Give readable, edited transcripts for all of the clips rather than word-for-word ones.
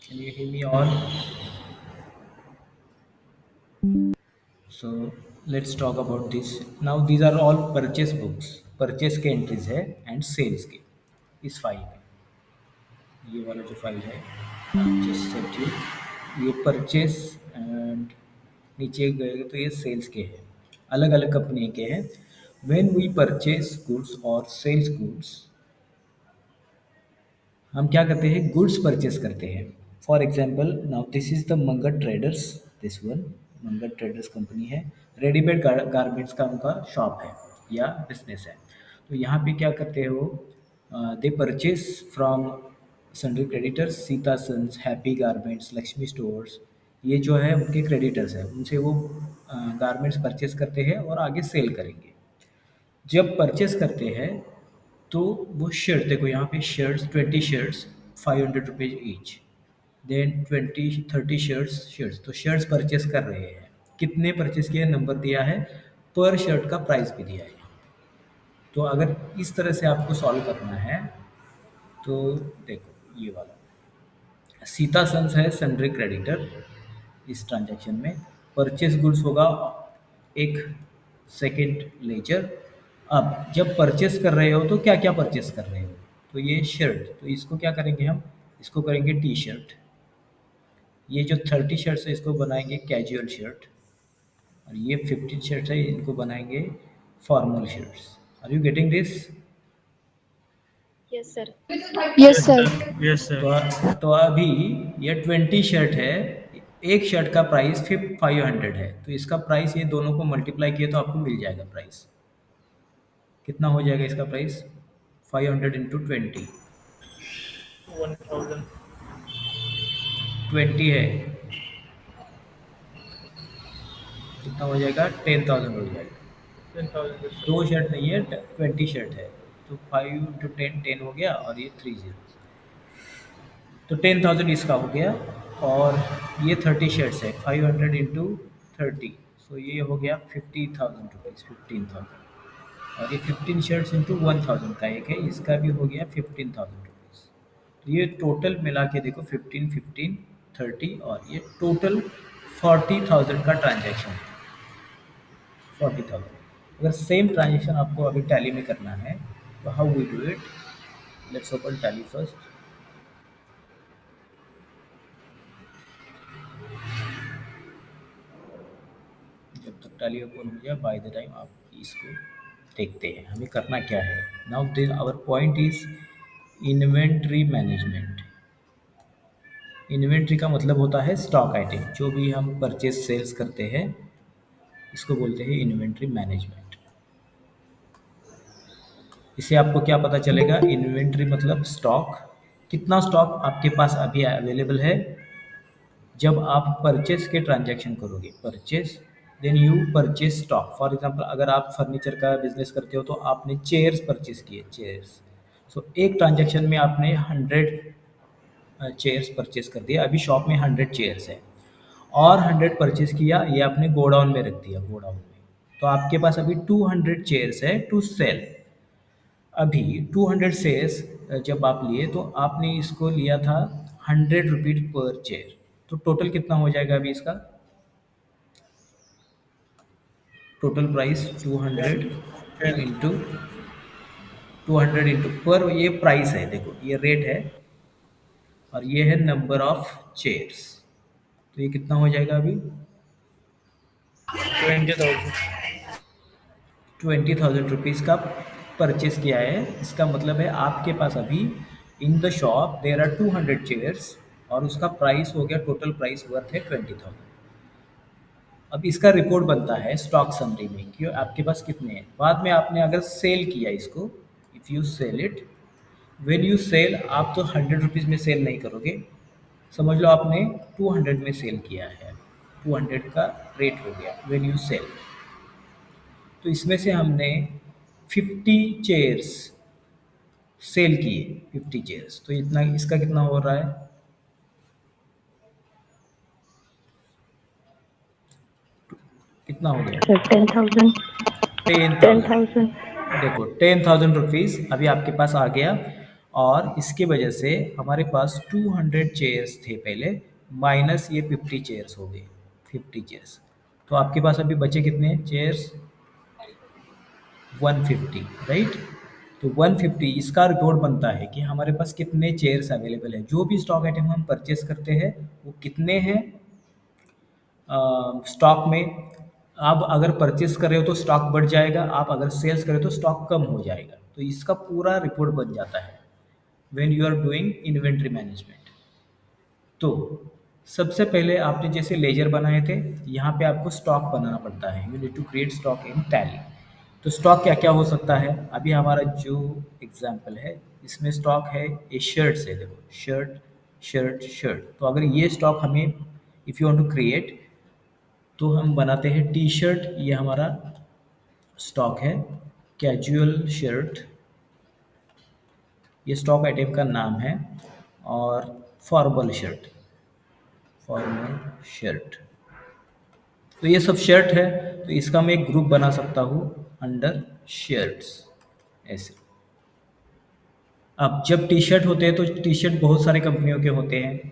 Can you hear me all? So let's talk about this. Now these are all purchase books. Purchase के entries है and sales के इस file में। ये वाला जो फाइल है जस्ट सेट ये परचेस एंड नीचे गए तो ये सेल्स के हैं, अलग अलग कंपनी के हैं। व्हेन वी परचेस गुड्स और सेल्स गुड्स, हम क्या करते हैं, गुड्स परचेस करते हैं। For example now this is the Mangat traders, this one Mangat traders company है। रेडीमेड गारमेंट्स का उनका शॉप है या बिजनेस है। तो यहाँ पे क्या करते हो, they purchase from sundry creditors, Sita sons, happy garments, Lakshmi stores. ये जो है उनके क्रेडिटर्स है, उनसे वो गारमेंट्स परचेस करते हैं और आगे सेल करेंगे। जब परचेस करते हैं तो वो शर्ट, देखो यहाँ पे shirts 20 shirts 500 rupees each, then 20 30 shirts तो शर्ट्स परचेस कर रहे हैं। कितने परचेस किए, नंबर दिया है, पर शर्ट का प्राइस भी दिया है। तो अगर इस तरह से आपको सॉल्व करना है तो देखो ये वाला सीता सन्स है सन्ड्री क्रेडिटर, इस ट्रांजैक्शन में परचेस गुड्स होगा एक सेकेंड लेजर। अब जब परचेस कर रहे हो तो क्या क्या परचेस कर रहे हो, तो ये शर्ट, तो इसको क्या करेंगे हम, इसको करेंगे टी शर्ट। ये जो 30 शर्ट्स है इसको बनाएंगे कैजुअल शर्ट, और ये 15 शर्ट्स है इनको बनाएंगे formal shirts. Are you getting this? Yes, sir. Yes, Yes, sir. sir. Yes, sir. तो अभी ये 20 शर्ट है, एक शर्ट का प्राइस 500 है, तो इसका प्राइस ये दोनों को मल्टीप्लाई किए तो आपको मिल जाएगा प्राइस। कितना हो जाएगा इसका प्राइस, 500 इंटू 20, 1000. 20 है, कितना हो जाएगा, 10,000 हो जाएगा। 10,000. Yes, sir. दो शर्ट नहीं है, 20 शर्ट है, तो 5 इंटू 10 10 हो गया, और ये 3 0, तो 10,000 इसका हो गया। और ये 30 शर्ट्स है, 500 इंटू 30, सो ये हो गया 50,000 रुपीज़, 15,000। और ये 15 शर्ट्स इंटू 1,000 का एक है, इसका भी हो गया 15,000 रुपीज़। तो ये टोटल मिला के देखो 15 15 30, और ये टोटल 40,000 का ट्रांजैक्शन है, 40,000। अगर सेम ट्रांजैक्शन आपको अभी टैली में करना है तो how we do it, let's open Tally first. जब तक टैली ओपन हो जाए, बाय द टाइम आप इसको देखते हैं हमें करना क्या है। Now this our point is inventory management. Inventory का मतलब होता है स्टॉक आइटम, जो भी हम परचेज सेल्स करते हैं इसको बोलते हैं इन्वेंट्री मैनेजमेंट। इससे आपको क्या पता चलेगा, इन्वेंट्री मतलब स्टॉक, कितना स्टॉक आपके पास अभी अवेलेबल है। जब आप परचेस के ट्रांजैक्शन करोगे, purchase then you purchase stock. For example अगर आप फर्नीचर का बिजनेस करते हो तो आपने चेयर्स परचेस किए, चेयर्स, सो एक ट्रांजैक्शन में आपने 100 चेयर्स परचेस कर दिया। अभी शॉप में 100 चेयर्स है और 100 परचेस किया, ये आपने गोडाउन में रख दिया, गोडाउन में, तो आपके पास अभी 200 चेयर्स है टू सेल। अभी 200 शेयर्स जब आप लिए तो आपने इसको लिया था 100 रुपीज पर चेयर, तो टोटल कितना हो जाएगा अभी इसका, टोटल प्राइस 200 इंटू 200 इंटू पर, ये प्राइस है, देखो ये रेट है, और ये है नंबर ऑफ चेयर्स, तो ये कितना हो जाएगा अभी 20,000. 20,000 रुपीज़ का परचेस किया है। इसका मतलब है आपके पास अभी in the shop there are 200 chairs, और उसका प्राइस हो गया, टोटल प्राइस वर्थ है 20,000। अब इसका रिपोर्ट बनता है स्टॉक समरी में कि आपके पास कितने हैं। बाद में आपने अगर सेल किया इसको, if you sell it, when you sell, आप तो 100 रुपीज़ में सेल नहीं करोगे, समझ लो आपने 200 में सेल किया है, 200 का रेट हो गया व्हेन यू सेल। तो इसमें से हमने 50 चेयर्स सेल किए, 50 चेयर्स, तो इतना, इसका कितना हो रहा है, कितना हो गया, 10,000. 10,000। 10,000. देखो 10,000 रुपीज़ अभी आपके पास आ गया, और इसके वजह से हमारे पास 200 चेयर्स थे पहले, माइनस ये 50 चेयर्स हो गए, 50 चेयर्स। तो आपके पास अभी बचे कितने चेयर्स? 150, राइट? तो 150 इसका रिपोर्ट बनता है कि हमारे पास कितने चेयर्स अवेलेबल है। जो भी स्टॉक आइटम हम परचेस करते हैं वो कितने हैं स्टॉक में। आप अगर परचेस कर रहे हो तो स्टॉक बढ़ जाएगा, आप अगर सेल्स करें तो स्टॉक कम हो जाएगा। तो इसका पूरा रिपोर्ट बन जाता है when you are doing inventory management. तो सबसे पहले आपने जैसे लेजर बनाए थे, यहाँ पे आपको स्टॉक बनाना पड़ता है। You need to create stock in Tally. तो स्टॉक क्या क्या हो सकता है? अभी हमारा जो एग्जाम्पल है इसमें स्टॉक है, ये शर्ट्स है, देखो शर्ट शर्ट शर्ट। तो अगर ये स्टॉक हमें if you want to create, तो हम बनाते हैं टी शर्ट, ये हमारा स्टॉक है। कैजुअल शर्ट, ये स्टॉक आइटम का नाम है। और फॉर्मल शर्ट, फॉर्मल शर्ट, तो ये सब शर्ट है। तो इसका मैं एक ग्रुप बना सकता हूँ अंडर शर्ट्स, ऐसे। अब जब टी शर्ट होते हैं तो टी शर्ट बहुत सारे कंपनियों के होते हैं।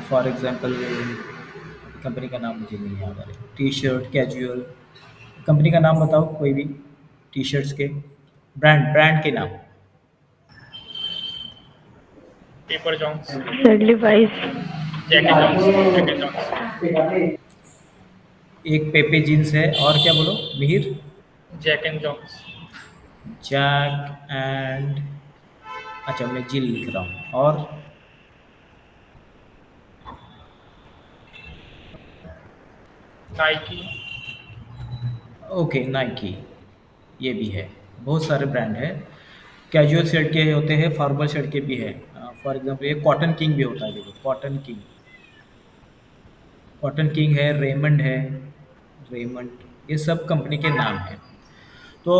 फॉर एग्जांपल कंपनी का नाम मुझे नहीं याद आ रहा। टी शर्ट कैजुअल, कंपनी का नाम बताओ कोई भी टी शर्ट्स के, ब्रांड ब्रांड के नाम। Paper John's, Levi's, Jack and John's, Jack and John's, एक पेपे जीन्स है, और क्या बोलो Mihir? Jack and John's, Jack and, अच्छा मैं जिल लिख रहा हूँ। और Nike, ओके नाइकी, ये भी है। बहुत सारे ब्रांड है। कैजुअल शर्ट के होते हैं, फॉर्मल शर्ट के भी है। फॉर एग्जांपल ये कॉटन किंग भी होता है, देखो कॉटन किंग, कॉटन किंग है, रेमंड है, रेमंड, ये सब कंपनी के नाम हैं। तो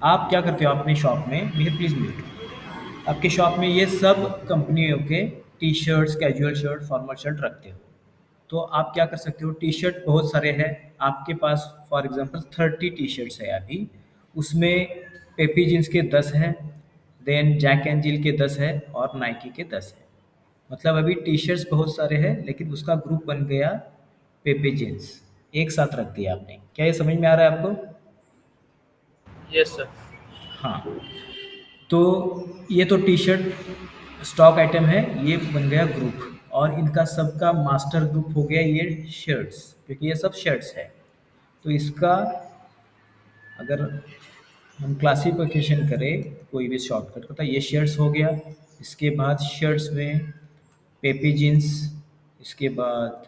आप क्या करते हो अपनी शॉप में, मेरे प्लीज़ म्यूट, आपके शॉप में ये सब कंपनियों के T shirts, casual shirt, formal shirt रखते हो। तो आप क्या कर सकते हो, टी शर्ट बहुत सारे हैं आपके पास, फॉर एग्जांपल 30 टी शर्ट्स है अभी, उसमें पेपी जींस के 10 हैं, देन जैक एंड जिल के 10 है, और नाइकी के 10 है। मतलब अभी टी शर्ट्स बहुत सारे हैं लेकिन उसका ग्रुप बन गया पेपे जींस, एक साथ रख दिया आपने। क्या ये समझ में आ रहा है आपको? yes sir, हाँ। तो ये तो टी शर्ट स्टॉक आइटम है, ये बन गया ग्रुप। और इनका सबका मास्टर ग्रुप हो गया ये शर्ट्स, क्योंकि ये सब शर्ट्स है। तो इसका अगर हम क्लासिफिकेशन करें कोई भी शॉर्टकट का, तो ये शर्ट्स हो गया। इसके बाद शर्ट्स में पेपी जीन्स, इसके बाद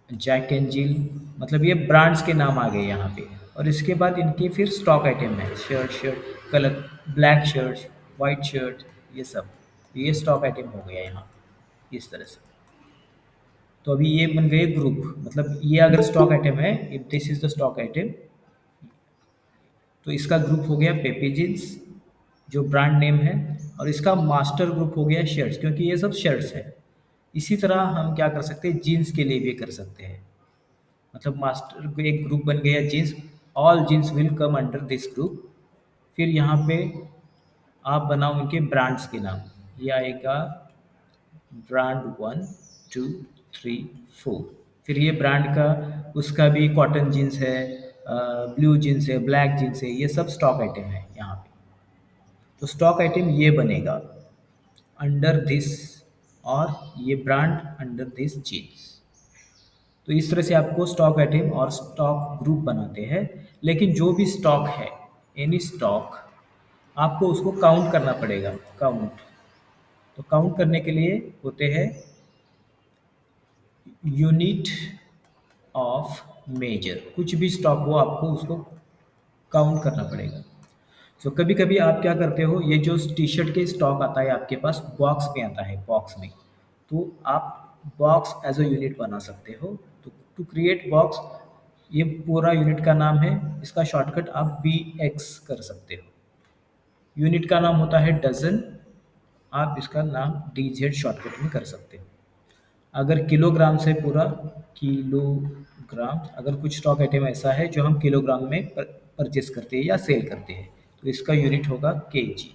जैक एंड जिल, मतलब ये ब्रांड्स के नाम आ गए यहाँ पे। और इसके बाद इनके फिर स्टॉक आइटम है, shirt shirt colour, black shirt, white shirt, ये सब, ये स्टॉक आइटम हो गया यहाँ, इस तरह से। तो अभी ये बन गए ग्रुप, मतलब ये अगर स्टॉक आइटम है, if this is the stock item, तो इसका ग्रुप हो गया पेपी जीन्स जो ब्रांड नेम है, और इसका मास्टर ग्रुप हो गया शर्ट्स, क्योंकि ये सब शर्ट्स है। इसी तरह हम क्या कर सकते हैं, जीन्स के लिए भी कर सकते हैं। मतलब मास्टर एक ग्रुप बन गया jeans, all jeans will come under this group. फिर यहाँ पे आप बनाओ उनके ब्रांड्स के नाम, ये आएगा ब्रांड 1 2 3 4। फिर ये ब्रांड का उसका भी कॉटन जीन्स है, ब्लू जीन्स है, ब्लैक जीन्स है, ये सब स्टॉक आइटम है यहाँ पे। तो स्टॉक आइटम ये बनेगा अंडर दिस, और ये ब्रांड अंडर दिस जीन्स। तो इस तरह से आपको स्टॉक आइटम और स्टॉक ग्रुप बनाते हैं। लेकिन जो भी स्टॉक है, एनी स्टॉक, आपको उसको काउंट करना पड़ेगा, काउंट। तो काउंट करने के लिए होते हैं यूनिट ऑफ मेजर। कुछ भी स्टॉक हो आपको उसको काउंट करना पड़ेगा। सो कभी कभी आप क्या करते हो, ये जो टी शर्ट के स्टॉक आता है आपके पास बॉक्स में आता है, बॉक्स में, तो आप बॉक्स एज अ यूनिट बना सकते हो। तो टू क्रिएट बॉक्स, ये पूरा यूनिट का नाम है, इसका शॉर्टकट आप बी एक्स कर सकते हो। यूनिट का नाम होता है डजन, आप इसका नाम डी जेड शॉर्टकट में कर सकते हो। अगर किलोग्राम से पूरा किलोग्राम, अगर कुछ स्टॉक आइटम ऐसा है जो हम किलोग्राम में परचेस करते हैं या सेल करते हैं, तो इसका यूनिट होगा केजी।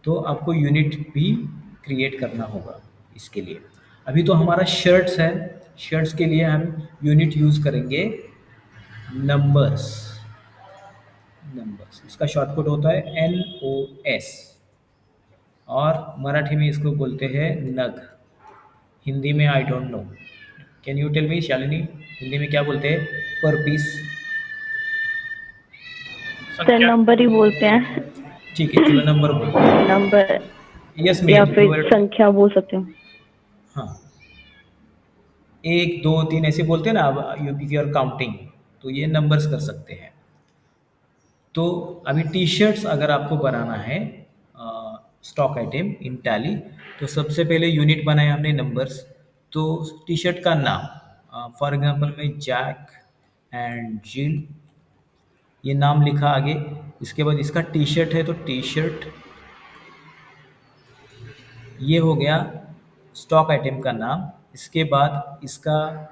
तो आपको यूनिट भी क्रिएट करना होगा इसके लिए। अभी तो हमारा शर्ट्स है, शर्ट्स के लिए हम यूनिट यूज़ करेंगे नंबर्स। नंबर्स इसका शॉर्टकट होता है NOS, और मराठी में इसको बोलते हैं नग, हिंदी में I don't know. Can you tell me Shalini, Hindi में क्या बोलते हैं पर पीस? सर संख्या। नंबर ही बोलते हैं। ठीक है, चलो नंबर बोलते हैं। नंबर यस या मिहिर, यू फिर आर। संख्या बोल सकते हो। हाँ, एक दो तीन ऐसे बोलते हैं ना, अब यू आर काउंटिंग, तो ये नंबर्स कर सकते हैं। तो अभी टी शर्ट्स अगर आपको बनाना है स्टॉक आइटम इन टैली, तो सबसे पहले यूनिट बनाया हमने नंबर्स। तो टी शर्ट का नाम, फॉर एग्जांपल में जैक एंड जिल, ये नाम लिखा आगे। इसके बाद इसका टी शर्ट है तो टी शर्ट, ये हो गया स्टॉक आइटम का नाम। इसके बाद इसका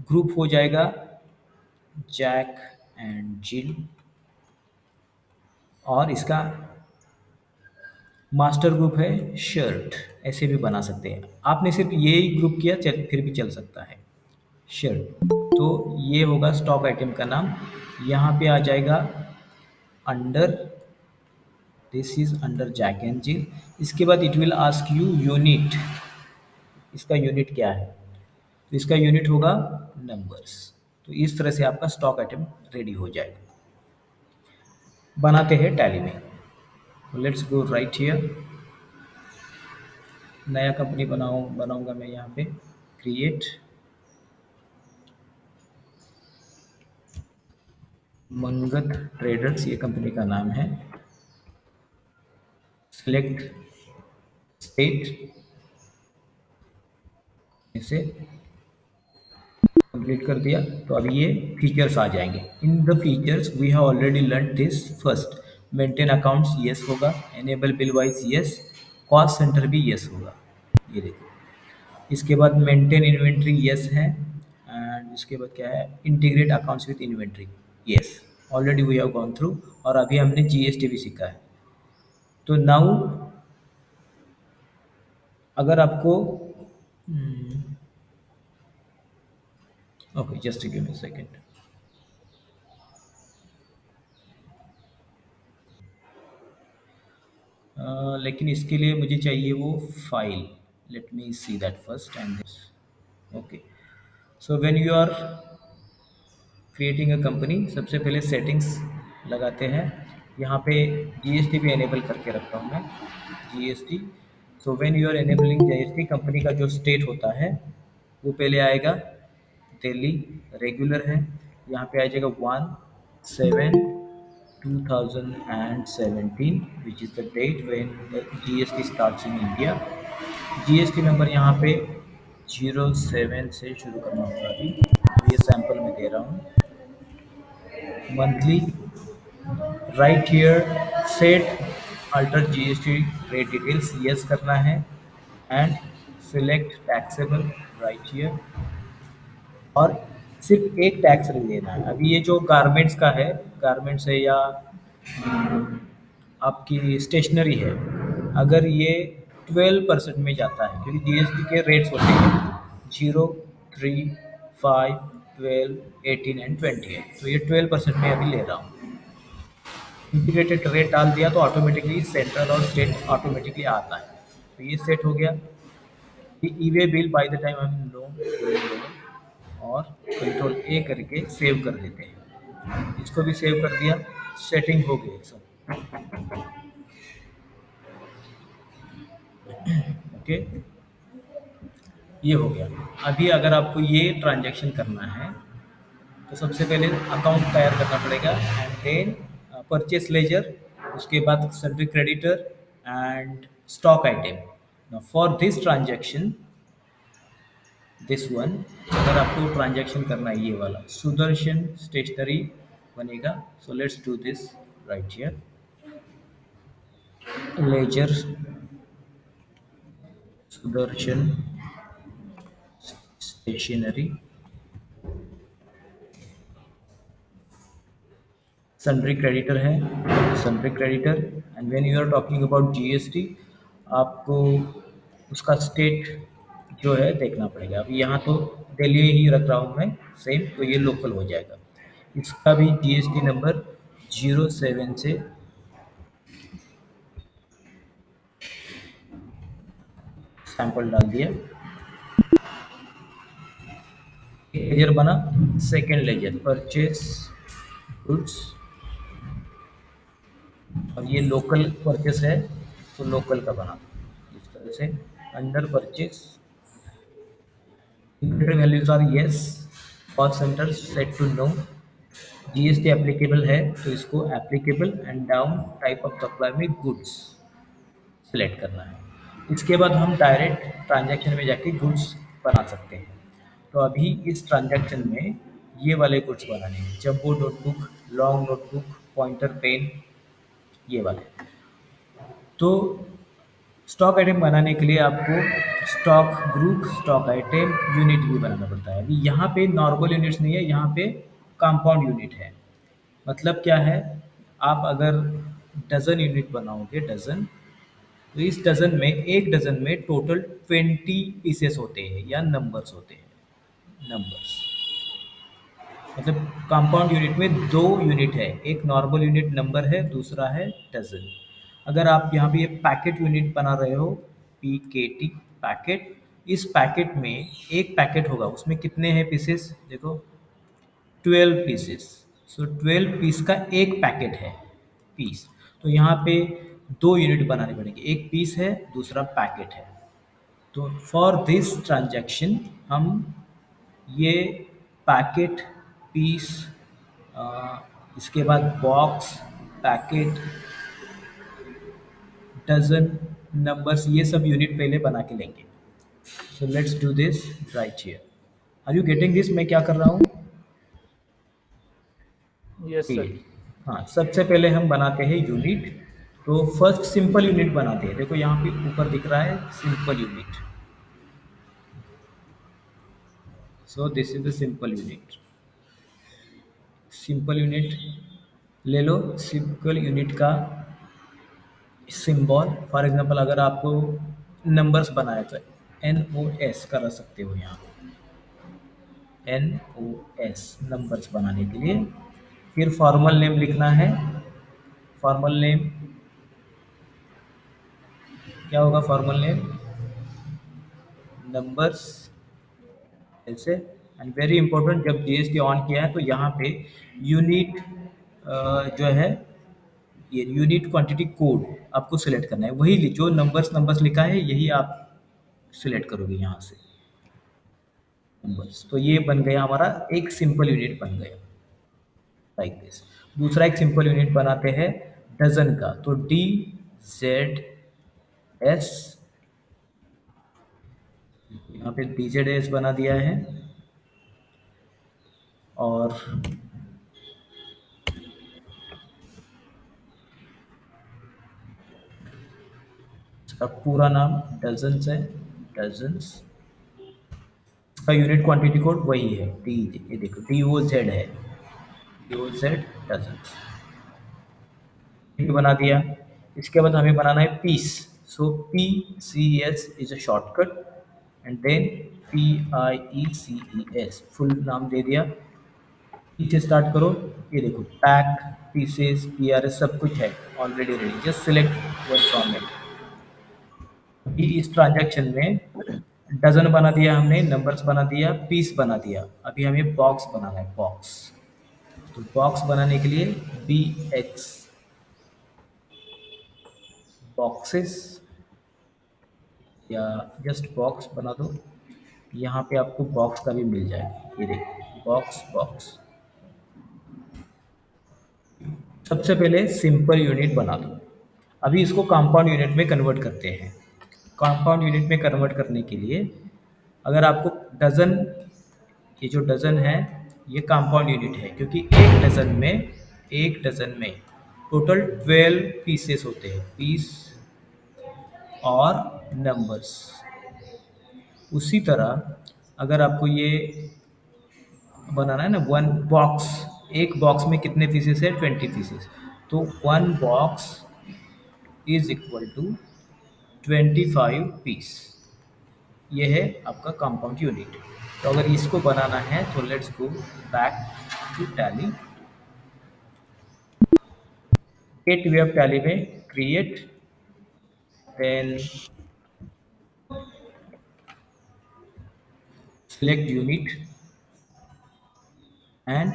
ग्रुप हो जाएगा जैक एंड जिल, और इसका मास्टर ग्रुप है शर्ट। ऐसे भी बना सकते हैं, आपने सिर्फ ये ही ग्रुप किया फिर भी चल सकता है, शर्ट। तो ये होगा स्टॉक आइटम का नाम। यहाँ पे आ जाएगा under, this is under Jack and Jill. इसके बाद it will ask you unit, इसका यूनिट क्या है? तो इसका यूनिट होगा नंबर्स। तो इस तरह से आपका स्टॉक आइटम रेडी हो जाएगा। बनाते हैं टैली में। Let's go right here. नया कंपनी बनाऊंगा मैं यहाँ पे, क्रिएट मंगत ट्रेडर्स, ये कंपनी का नाम है। सिलेक्ट स्टेट, इसे कंप्लीट कर दिया। तो अभी ये फीचर्स आ जाएंगे। In the features we have already learn this. First, maintain accounts yes होगा, enable bill wise yes, cost centre भी यस होगा, ये देखो। इसके बाद मेंटेन इन्वेंट्री यस है, एंड इसके बाद क्या है, integrate accounts with inventory yes, already we have gone through, और अभी हमने जीएसटी भी सीखा है। तो नाउ अगर आपको okay, just give me second. लेकिन इसके लिए मुझे चाहिए वो file. Let me see that first and this. Okay, so when you are creating a company, सबसे पहले सेटिंग्स लगाते हैं। यहाँ पे जीएसटी भी एनेबल करके रखता हूँ मैं, GST. So when you are enabling GST, company का जो स्टेट होता है वो पहले आएगा, दिल्ली रेगुलर है। यहाँ पे आ जाएगा 1/7/2017, which is the date when the GST starts in India. GST number यहाँ पे 07 से शुरू करना होगा। अभी ये सैंपल में दे रहा हूँ। Monthly, right here set alter GST rate details yes करना है, and select taxable right here, और सिर्फ एक टैक्स लेना है। अभी ये जो गारमेंट्स का है, गारमेंट्स है या आपकी स्टेशनरी है, अगर ये 12% में जाता है, क्योंकि जीएसटी के रेट्स होते हैं 0, 3, 5, 12, 18 एंड 20 है, तो ये 12% में अभी ले रहा हूँ। इंटीग्रेटेड रेट डाल दिया तो ऑटोमेटिकली सेंट्रल और स्टेट ऑटोमेटिकली आता है। तो ये सेट हो गया। E way bill by the time हम नो, और कंट्रोल ए करके सेव कर देते हैं। इसको भी सेव कर दिया, सेटिंग हो गई सब। ओके, ये हो गया। अभी अगर आपको ये ट्रांजैक्शन करना है तो सबसे पहले अकाउंट तैयार करना पड़ेगा, एंड देन परचेस लेजर, उसके बाद sundry creditor and stock item. For this transaction, this one, अगर आपको ट्रांजैक्शन करना है ये वाला, सुदर्शन स्टेशनरी बनेगा। So let's do this right here, ledger Sudarshan stationery, sundry creditor है, sundry creditor. And when you are talking about GST, आपको उसका स्टेट जो है देखना पड़ेगा। अभी यहाँ तो दिल्ली ही रख रहा हूँ मैं सेम, तो ये लोकल हो जाएगा। इसका भी जीएसटी नंबर 07 से सैंपल डाल दिया। लेजर बना, सेकेंड लेजर परचेस गुड्स, और ये लोकल परचेस है तो लोकल का बना इस तरह से। Under purchase inventory values are yes, cost centre set to no, GST applicable है तो इसको applicable and down type of supply में गुड्स सिलेक्ट करना है। इसके बाद हम डायरेक्ट ट्रांजैक्शन में जाके गुड्स बना सकते हैं। तो अभी इस ट्रांजैक्शन में ये वाले गुड्स बनाने हैं, jumbo notebook, long notebook, pointer pen, ये वाले। तो स्टॉक आइटम बनाने के लिए आपको stock group, stock item, unit भी बनाना पड़ता है। अभी यहाँ पे नॉर्मल यूनिट्स नहीं है, यहाँ पे कंपाउंड यूनिट है। मतलब क्या है, आप अगर डज़न यूनिट बनाओगे, डज़न, तो इस डज़न में, एक डज़न में टोटल 20 पीसेस होते हैं या नंबर्स होते हैं, नंबर्स। मतलब कंपाउंड यूनिट में दो यूनिट है, एक नॉर्मल यूनिट नंबर है, दूसरा है डज़न। अगर आप यहाँ पे ये पैकेट यूनिट बना रहे हो, PKT पैकेट, इस पैकेट में एक पैकेट होगा, उसमें कितने हैं पीसेस, देखो 12 पीसेस। सो 12 पीस का एक पैकेट है, पीस। तो यहाँ पे दो यूनिट बनाने पड़ेंगे, एक पीस है, दूसरा पैकेट है। तो फॉर दिस ट्रांजैक्शन हम ये पैकेट, पीस, इसके बाद बॉक्स, पैकेट, डजन, नंबर्स, ये सब यूनिट पहले बना के लेंगे। So let's do this right here. Are you getting this, मैं क्या कर रहा हूँ? Yes sir. हाँ, सबसे पहले हम बनाते हैं यूनिट। तो फर्स्ट सिंपल यूनिट बनाते हैं। देखो यहाँ पे ऊपर दिख रहा है simple unit. So this is the simple unit. Simple unit ले लो, सिंपल यूनिट का सिंबल। फॉर एग्जांपल अगर आपको नंबर्स बनाए तो NOS कर सकते हो यहाँ, NOS नंबर्स बनाने के लिए। फिर फॉर्मल नेम लिखना है। फॉर्मल नेम क्या होगा? फॉर्मल नेम नंबर्स ऐसे। एंड वेरी इंपॉर्टेंट, जब जीएसटी ऑन किया है तो यहाँ पे यूनिट जो है, ये यूनिट क्वांटिटी कोड आपको सिलेक्ट करना है। वही जो नंबर्स लिखा है यही आप सिलेक्ट करोगे यहाँ से, नंबर्स। तो ये बन गया हमारा एक सिंपल यूनिट बन गया, लाइक दिस। दूसरा एक सिंपल यूनिट बनाते हैं डजन का। तो DZS, यहाँ पे DZS बना दिया है। और इसका पूरा नाम डजन्स है, डजन्स। इसका यूनिट क्वांटिटी कोड वही है, डी, ये देखो DOZ है, DOZ डजन्स। बना दिया। इसके बाद हमें बनाना है piece. So PCS is a shortcut and then PIECES full नाम दे दिया। पीछे स्टार्ट करो, ये देखो पैक, पीसेस, PRS सब कुछ है already ready. Just select one from it. अभी इस ट्रांजैक्शन में डजन बना दिया हमने, नंबर्स बना दिया, पीस बना दिया। अभी हमें बॉक्स बनाना है, बॉक्स। तो बॉक्स बनाने के लिए BX, बॉक्सेस, या जस्ट बॉक्स बना दो। यहाँ पे आपको बॉक्स का भी मिल जाएगा, ये देखो बॉक्स, बॉक्स। सबसे पहले सिंपल यूनिट बना दो। अभी इसको कंपाउंड यूनिट में कन्वर्ट करते हैं। कंपाउंड यूनिट में कन्वर्ट करने के लिए अगर आपको डज़न, ये जो डज़न है ये कंपाउंड यूनिट है, क्योंकि एक डज़न में टोटल 12 पीसेस होते हैं, पीस और नंबर्स। उसी तरह अगर आपको ये बनाना है ना, वन बॉक्स, एक बॉक्स में कितने पीसेस है? 20 पीसेस। तो 1 box is equal to 25 piece. ये है आपका कंपाउंड यूनिट। तो अगर इसको बनाना है तो let's go back to Tally. Create web Tally में create, then select unit and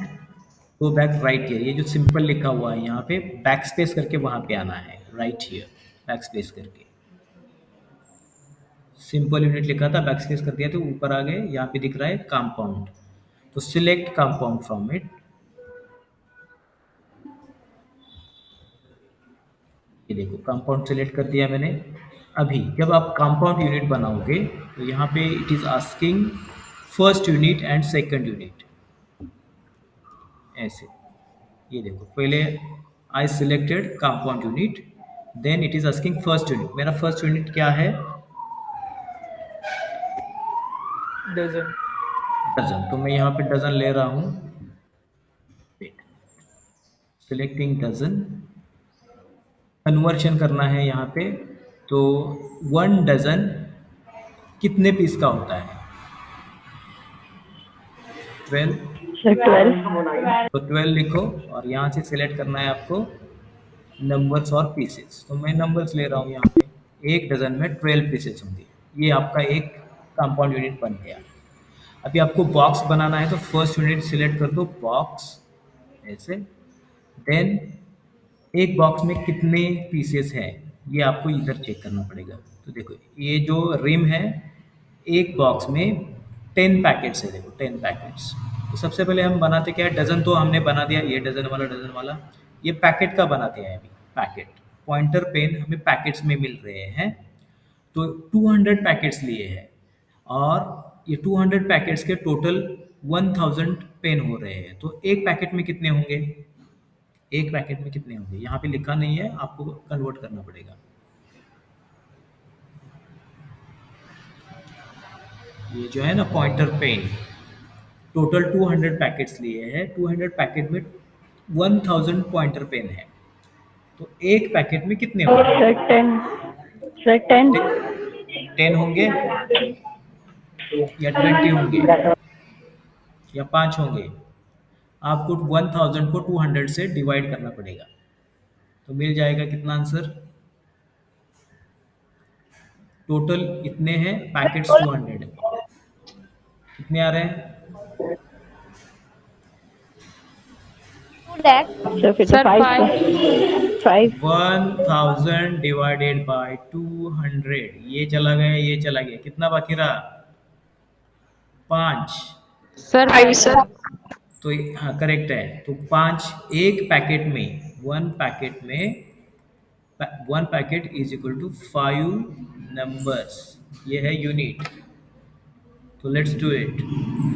go back right here. ये जो सिंपल लिखा हुआ है यहाँ पे बैक स्पेस करके वहाँ पे आना है, राइट हियर बैक स्पेस करके। सिंपल यूनिट लिखा था, बैक स्पेस कर दिया तो ऊपर आ गए। यहाँ पे दिख रहा है कंपाउंड, तो सिलेक्ट कंपाउंड फ्रॉम इट। ये देखो कंपाउंड सिलेक्ट कर दिया मैंने। अभी जब आप कंपाउंड यूनिट बनाओगे तो यहाँ पे it is asking first unit and second unit, ऐसे। ये देखो पहले I selected compound unit, then it is asking first unit. मेरा फर्स्ट यूनिट क्या है? डजन। डजन। तो मैं यहाँ पे डजन ले रहा हूँ, सिलेक्टिंग डजन। कन्वर्शन करना है यहाँ पे, तो 1 डजन कितने पीस का होता है? 12। सर 12। तो 12 लिखो और यहाँ से सिलेक्ट करना है आपको नंबर्स और पीसेस। तो मैं नंबर्स ले रहा हूँ यहाँ पे। एक डजन में 12 पीसेस होंगे। ये आपका एक कंपाउंड यूनिट बन गया। अभी आपको बॉक्स बनाना है तो फर्स्ट यूनिट सिलेक्ट कर दो, बॉक्स, ऐसे। देन एक बॉक्स में कितने पीसेस हैं ये आपको इधर चेक करना पड़ेगा। तो देखो ये जो रिम है, एक बॉक्स में 10 पैकेट्स है। देखो 10 पैकेट्स। तो सबसे पहले हम बनाते क्या है? डजन तो हमने बना दिया, ये डजन वाला। ये पैकेट का बनाते हैं अभी। पैकेट पॉइंटर पेन हमें पैकेट्स में मिल रहे हैं, तो 200 पैकेट्स लिए हैं और ये 200 पैकेट्स के टोटल 1000 पेन हो रहे हैं। तो एक पैकेट में कितने होंगे? एक पैकेट में कितने होंगे यहाँ पे लिखा नहीं है, आपको कन्वर्ट करना पड़ेगा। ये जो है ना पॉइंटर पेन, टोटल 200 पैकेट्स लिए हैं। 200 पैकेट में 1000 पॉइंटर पेन है। तो एक पैकेट में कितने होंगे? सर 10। सर 10। 10 होंगे या 20 होंगे या 5 होंगे? आपको 1000 को 200 से डिवाइड करना पड़ेगा, तो मिल जाएगा कितना आंसर? टोटल इतने हैं पैकेट्स, 200 है। कितने आ रहे हैं? सर फिर तो 5। 5। 1000 डिवाइडेड बाय 200। ये चला गया, ये चला गया। कितना बाकी रहा? 5। Sir 5 sir. तो हाँ करेक्ट है। तो 5 एक पैकेट में, one packet is equal to 5 numbers. ये है यूनिट। तो लेट्स डू इट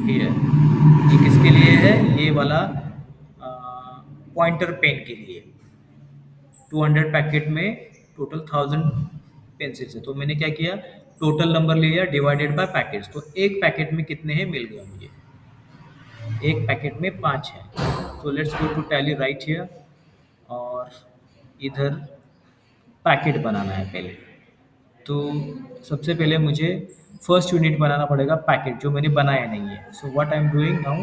हियर। ये किसके लिए है? ये वाला पॉइंटर पेन के लिए। 200 पैकेट में टोटल 1000 पेंसिल्स है। तो मैंने क्या किया, टोटल नंबर लिया डिवाइडेड बाय पैकेट्स। तो एक पैकेट में कितने हैं मिल गया मुझे। एक पैकेट में 5 है। तो let's go to Tally right here और इधर पैकेट बनाना है पहले। तो सबसे पहले मुझे फर्स्ट यूनिट बनाना पड़ेगा पैकेट, जो मैंने बनाया नहीं है। So what I am doing now,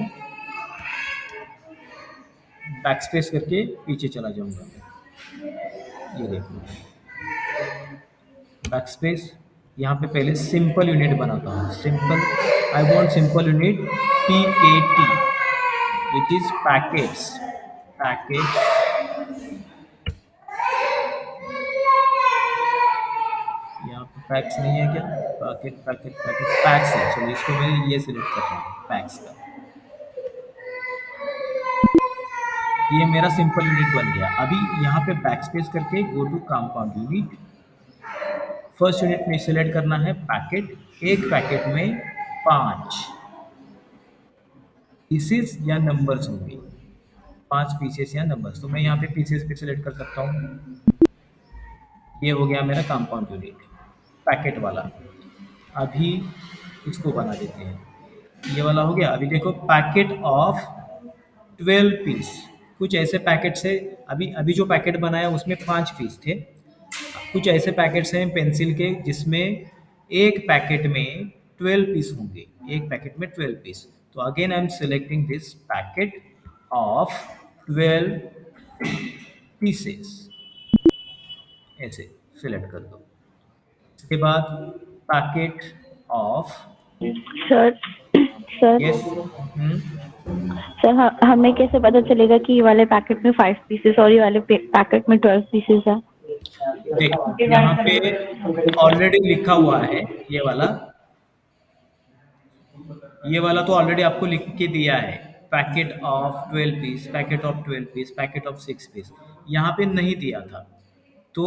back space करके पीछे चला जाऊंगा मैं। ये देखो बैक स्पेस। यहाँ पे पहले सिंपल यूनिट बनाता हूँ। Simple, I want simple unit PKT which is packets. यहाँ पे पैक्स नहीं है क्या? पैक्स है। चलो इसको मैं ये सिलेक्ट कर रहा हूँ, पैक्स का। ये मेरा सिंपल यूनिट बन गया। अभी यहाँ पे बैक स्पेस करके go to compound unit. First unit में सिलेक्ट करना है पैकेट। एक पैकेट में 5 पीसेस या नंबर्स होंगे। 5 पीसेस या नंबर्स। तो मैं यहाँ पे पीसेस पे सिलेक्ट कर सकता हूँ। ये हो गया मेरा कंपाउंड यूनिट पैकेट वाला। अभी इसको बना देते हैं। ये वाला हो गया। अभी देखो पैकेट ऑफ 12 पीस। कुछ ऐसे पैकेट्स है, अभी अभी जो पैकेट बनाया उसमें 5 पीस थे। कुछ ऐसे पैकेट्स हैं पेंसिल के जिसमें एक पैकेट में 12 पीस होंगे, एक पैकेट में 12 पीस। तो again I am selecting this packet of 12 pieces, ऐसे सिलेक्ट कर दो। इसके बाद packet of, sir sir yes, sir हमें कैसे पता चलेगा कि ये वाले पैकेट में 5 पीसेस और ये वाले पैकेट में 12 पीसेस है? देख यहाँ पे ऑलरेडी लिखा हुआ है, ये वाला तो ऑलरेडी आपको लिख के दिया है, packet of 12 piece, packet of 12 piece, packet of 6 piece. यहाँ पे नहीं दिया था, तो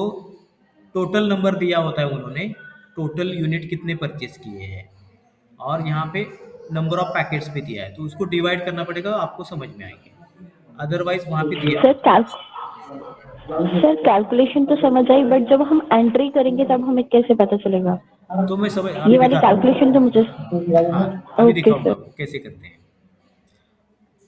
टोटल नंबर दिया होता है उन्होंने, टोटल यूनिट कितने परचेस किए हैं, और यहाँ पे नंबर ऑफ पैकेट्स भी दिया है, तो उसको डिवाइड करना पड़ेगा, आपको समझ में आएंगे। अदरवाइज वहाँ पे दिया सर कैलकुलेशन तो समझ आई, बट जब हम एंट्री करेंगे तब हमें कैसे पता चलेगा? तो मैं समझ, ये वाली कैलकुलेशन तो मुझे अभी ओके दिखाऊंगा सर। आपको कैसे करते हैं।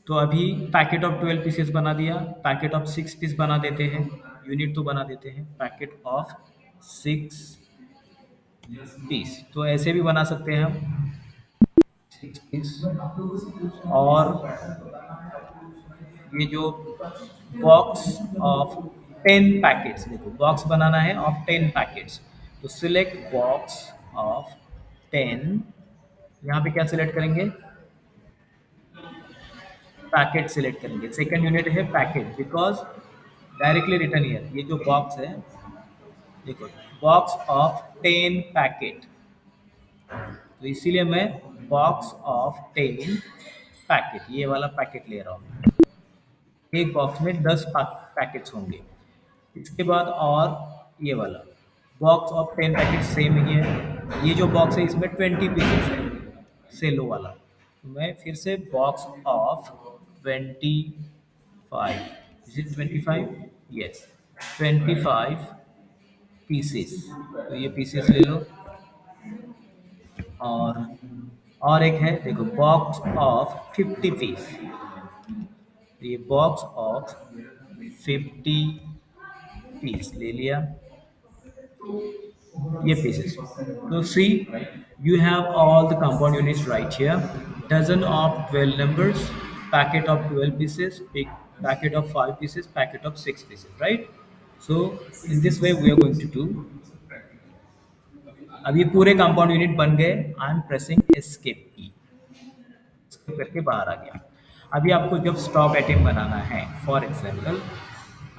तो अभी पैकेट ऑफ 12 पीसेस बना दिया, पैकेट ऑफ 6 पीस बना देते हैं, यूनिट तो बना देते हैं, पैकेट ऑफ 6 पीस, तो ऐसे भी बना सकते हैं हम 6 पीस। और ये जो बॉक्स ऑफ 10 पैकेट्स, देखो बॉक्स बनाना है ऑफ 10 पैकेट्स, तो सिलेक्ट बॉक्स ऑफ 10, यहाँ पे क्या सिलेक्ट करेंगे, पैकेट सिलेक्ट करेंगे, सेकंड यूनिट है packet, because directly return here, ये जो बॉक्स है देखो, बॉक्स ऑफ 10 पैकेट, तो इसीलिए मैं बॉक्स ऑफ 10 पैकेट, ये वाला पैकेट ले रहा हूँ। एक बॉक्स में 10 पैकेट्स होंगे। इसके बाद और ये वाला बॉक्स ऑफ 10 पैकेट सेम ही है, ये जो बॉक्स है इसमें 20 पीसेस है, सेलो वाला, तो मैं फिर से box of 25, is it 25, yes 25 pieces, तो ये पीसेस ले लो। और एक है देखो बॉक्स ऑफ 50 पीस, ये बॉक्स ऑफ 50 पीस ले लिया, ये pieces. So see, you have all the compound units right here. Dozen of 12 numbers, packet of 12 pieces, packet of 5 pieces, packet of 6 pieces, right? So in this way we are going to do. अब ये पूरे compound unit बन गए, I am pressing escape की, skip करके बाहर आ गया। अभी आपको जब स्टॉक आइटम बनाना है, for example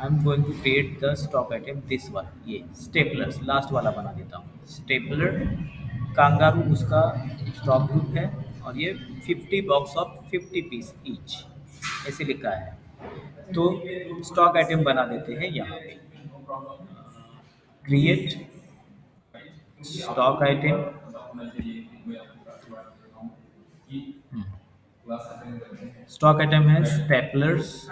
I am going to create the stock item, this one, ये स्टेपलर्स लास्ट वाला बना देता हूँ, स्टेपलर कांगारू उसका स्टॉक ग्रुप है, और ये 50 बॉक्स ऑफ 50 पीस ईच ऐसे लिखा है। तो स्टॉक आइटम बना देते हैं यहाँ पे, create stock item, stock item है स्टेपलर्स,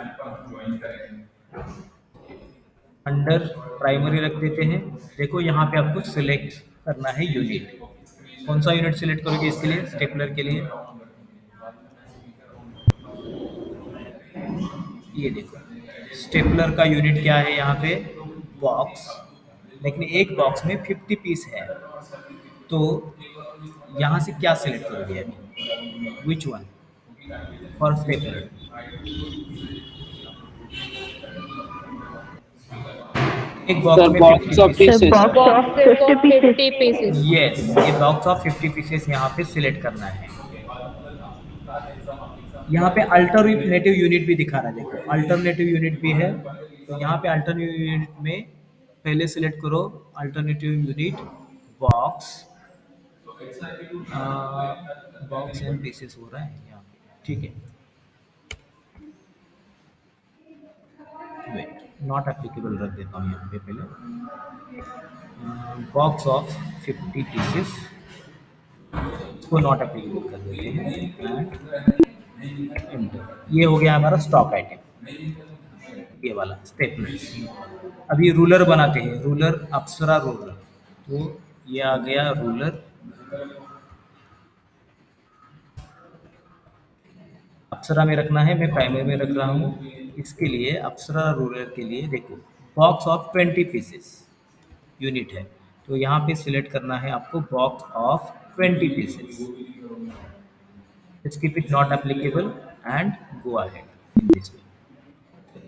अंडर प्राइमरी रख देते हैं। देखो यहाँ पे आपको सिलेक्ट करना है यूनिट, कौन सा यूनिट सिलेक्ट करोगे इसके लिए, स्टेपलर के लिए, ये देखो स्टेपलर का यूनिट क्या है यहाँ पे, बॉक्स, लेकिन एक बॉक्स में 50 पीस है, तो यहाँ से क्या सिलेक्ट करोगे अभी, विच वन फॉर स्टेपलर, एक बॉक्स में box of 50 piece, pieces. Box of 50 pieces. Yes, ये बॉक्स ऑफ 50 पीसेस यहाँ पे सिलेक्ट करना है। यहाँ पे अल्टरनेटिव यूनिट भी दिखा रहा है, देखो अल्टरनेटिव यूनिट भी है, तो यहाँ पे अल्टरनेटिव यूनिट में पहले सिलेक्ट करो alternative unit box, box and pieces हो रहा है यहाँ पे, ठीक है, वेट नॉट एप्लीकेबल रख देता हूँ यहाँ पे पहले, बॉक्स ऑफ 50 पीसेस, इसको नॉट एप्लीकेबल कर देते हैं, एंटर, ये हो गया हमारा स्टॉक आइटम, ये वाला स्टेटमेंट्स। अभी रूलर बनाते हैं, रूलर अप्सरा रूलर, तो ये आ गया रूलर अप्सरा में रखना है, मैं प्राइमरी में रख रहा हूँ। इसके लिए अप्सरा रूरल के लिए देखो बॉक्स ऑफ 20 पीसेस यूनिट है, तो यहाँ पे सिलेक्ट करना है आपको box of 20 pieces. Skip it not applicable and go ahead in this way.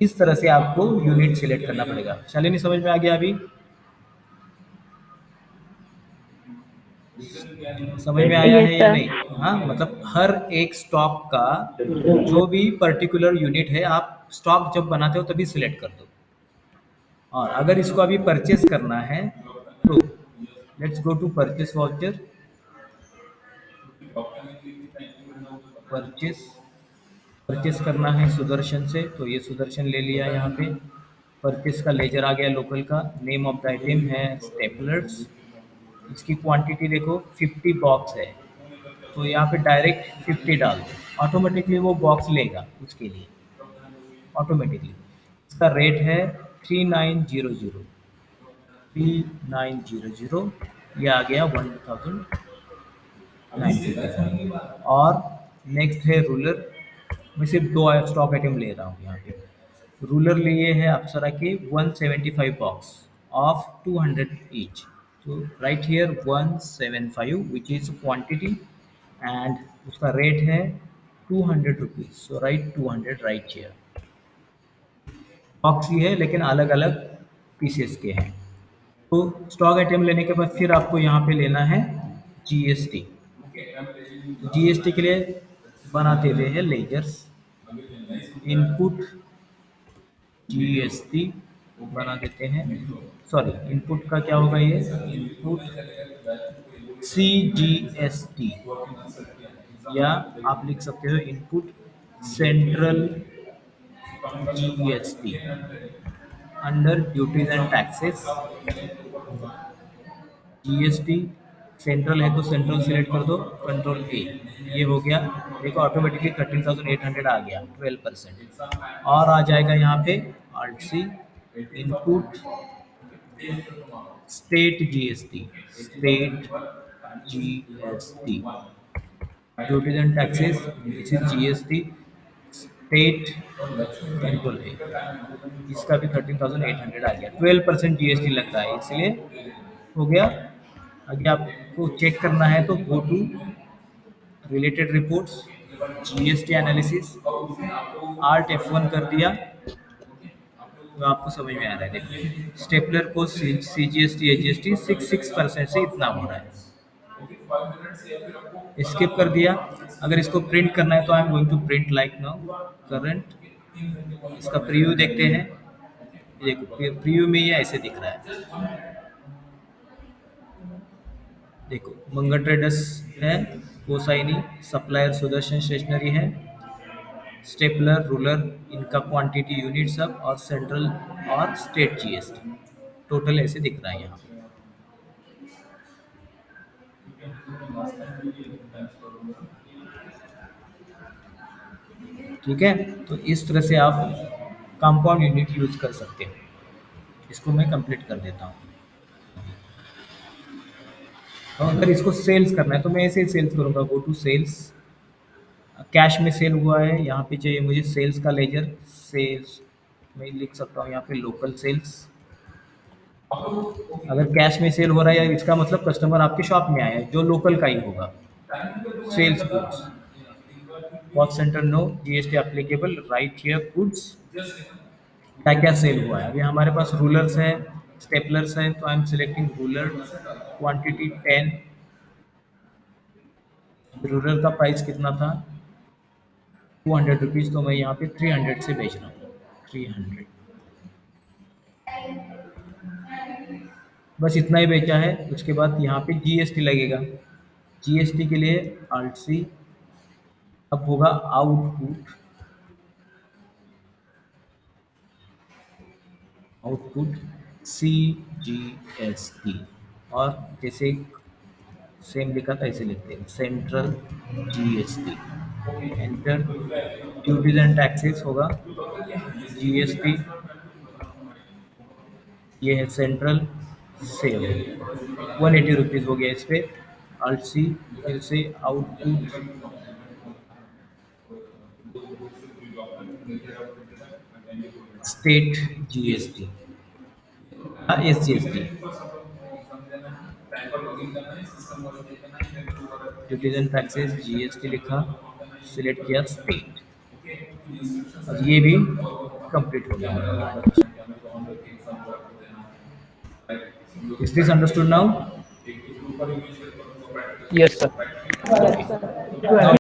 इस तरह से आपको यूनिट सिलेक्ट करना पड़ेगा। शालिनी समझ में आ गया अभी? समझ में आया यस है या सर। नहीं? हाँ, मतलब हर एक स्टॉक का जो भी पर्टिकुलर यूनिट है आप स्टॉक जब बनाते हो तभी सिलेक्ट कर दो। और अगर इसको अभी परचेस करना है तो let's go to purchase voucher. Purchase purchase करना है सुदर्शन से, तो ये सुदर्शन ले लिया यहाँ पे। परचेस का लेजर आ गया लोकल का। नेम ऑफ द आइटम है स्टेपलर्स। इसकी क्वांटिटी देखो 50 बॉक्स है, तो यहाँ पे डायरेक्ट 50 डाल दो, ऑटोमेटिकली वो बॉक्स लेगा उसके लिए ऑटोमेटिकली। इसका रेट है 3900। 3900 ये आ गया 1955। और नेक्स्ट है रूलर। मैं सिर्फ दो स्टॉक आइटम ले रहा हूँ यहाँ पे। रूलर लिए है अप्सरा के 175 बॉक्स ऑफ 200 ईच। तो right here 175 which is quantity and उसका रेट है 200 rupees. So right 200 right here. Box ही है लेकिन अलग अलग पीसेस के हैं। तो स्टॉक आइटम लेने के बाद फिर आपको यहाँ पे लेना है जीएसटी। जीएसटी के लिए बनाते हुए है लेजर्स। इनपुट जीएसटी बना देते हैं। सॉरी, इनपुट का क्या होगा ये? इनपुट सीजीएसटी, या आप लिख सकते हो input central GST under duties and taxes. GST central है तो सेंट्रल सिलेक्ट कर दो, कंट्रोल ए। ये हो गया, देखो ऑटोमेटिकली 13,800 आ गया 12%। और आ जाएगा यहाँ पे alt C input state GST. State GST duties and taxes, this is GST state control A. इसका भी 13,800 आ गया, 12% जीएसटी लगता है इसलिए हो गया। आगे आपको चेक करना है तो go to related reports, GST analysis. Alt F1 कर दिया तो आपको समझ में आ रहा है। देखो स्टेपलर को सीजीएसटी एजीएसटी 6% से इतना हो रहा है। स्किप कर दिया। अगर इसको प्रिंट करना है तो I am going to print like now current. इसका प्रीव्यू देखते हैं। देखो प्रीव्यू में ये ऐसे दिख रहा है। देखो मंगा ट्रेडर्स है, कोसाइनी, सप्लायर सुदर्शन स्टेशनरी है, स्टेपलर रूलर इनका क्वांटिटी यूनिट सब, और सेंट्रल और स्टेट जीएसटी टोटल ऐसे दिख रहा है यहाँ। ठीक है, तो इस तरह से आप कंपाउंड यूनिट यूज कर सकते हो। इसको मैं कंप्लीट कर देता हूँ। और अगर इसको सेल्स करना है तो मैं ऐसे ही सेल्स करूँगा। गो टू सेल्स, कैश में सेल हुआ है, यहाँ पे चाहिए मुझे सेल्स का लेजर। सेल्स मैं लिख सकता हूँ यहाँ पे लोकल सेल्स। अगर कैश में सेल हो रहा है इसका मतलब कस्टमर आपके शॉप में आया है, जो लोकल का ही होगा। Sales goods, cost centre no, GST applicable, right here goods. क्या क्या सेल हुआ है? अभी हमारे पास रूलर्स है, स्टेपलर्स है, तो I M selecting ruler, quantity 10। Ruler का प्राइस कितना था? 200 रुपीज़, तो मैं यहाँ पे 300 से बेच रहा हूँ। 300, बस इतना ही बेचा है। उसके बाद यहाँ पे जीएसटी लगेगा। जीएसटी के लिए आल्ट सी, अब होगा आउटपुट। आउटपुट CGST, और जैसे सेम लिखा था ऐसे लिखते हैं central GST। Enter. Duties and taxes होगा GST, ये है सेंट्रल सेल। 180 रुपीज़ हो गया इस पर। आल्ट सी, फिर से आउटपुट स्टेट जीएसटी, हाँ SGST, duties and taxes GST लिखा, सिलेक्ट किया स्टेट, अब ये भी कंप्लीट हो गया। Is this understood now? Yes, sir. Yes, Okay. sir. Now